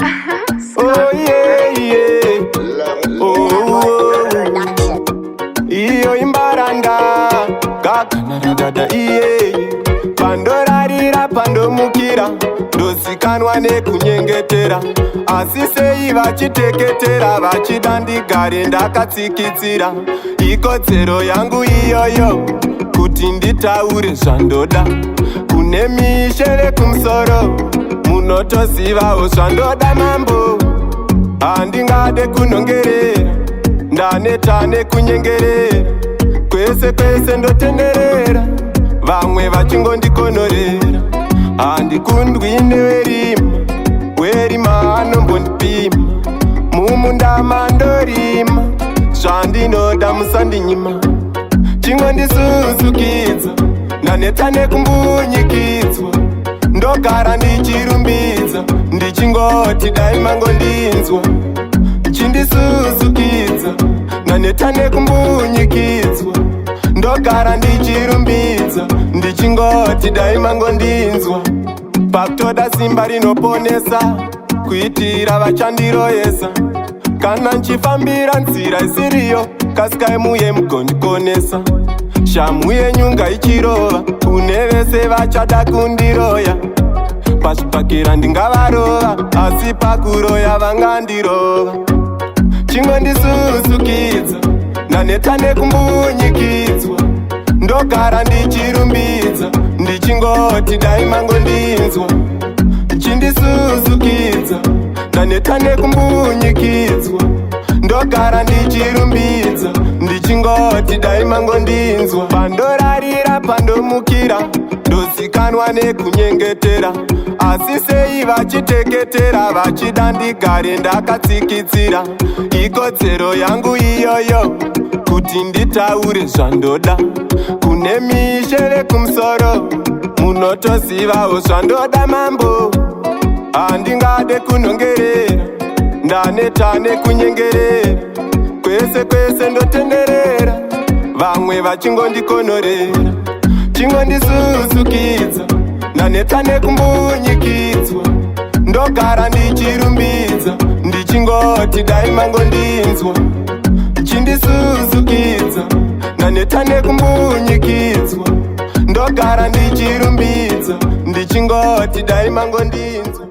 Oh yeah, yeah. Oh, iyo imbaranda gakanadada iye pandorarira pandomukira ndosikanwa nekunyengetera asi sei vachiteketera vachida ndigare ndakatsikitsira ikodzero yangu iyoyo kuti nditaure zvandoda kune mishere kumusoro munotozivawo zvandoda mambo handingade kunhongerera ndaneta nekunyengerera kwese kwese ndotenderera vamwe vachingondikonorera handikundwi newerima anombondipima mumunda mandorima zvandinoda musandinyima chingondisuzukidza ndaneta nekumbunyikidzwa ndogara ndichirumbidza ndichingoti dai mangondinzwa chindisuzukidza ndaneta nekumbunyikidzwa ndogara ndichirumbidza ndichingoti dai mangondinzwa pakutoda simba rinoponesa kuitira vachandiroyesa kana nchifambira nzira isiriyo kasikai muye mugondikonesa shamu yenyunga ichirova kune vese vachada kundiroya pazvipakira ndingavarova asi pakuroya vangandirova chingondisuzukidza ndaneta nekumbunyikidzwa ndogara ndichirumbidza ndichingoti dai mangondinzwa chindisuzukidza ndaneta nekumbunyikidzwa ndogara ndichirumbidza ndichingoti dai mangondinzwa pandorarira pandomukira ndozikanwa nekunyengetera asi sei vachiteketera vachida ndigare ndakatsikitsira ikodzero yangu iyoyo kuti nditaure zvandoda kune mishere kumusoro munotozivawo zvandoda mambo handingade kunhongerera ndaneta nekunyengerera kwese kwese ndotenderera vamwe vachingondikonorera chingondisuzukidza ndaneta nekumbunyikidzwa ndogara ndichirumbidza ndichingoti dai mangondinzwa chindisuzukidza ndaneta nekumbunyikidzwa ndogara ndichirumbidza ndichingoti dai mangondinzwa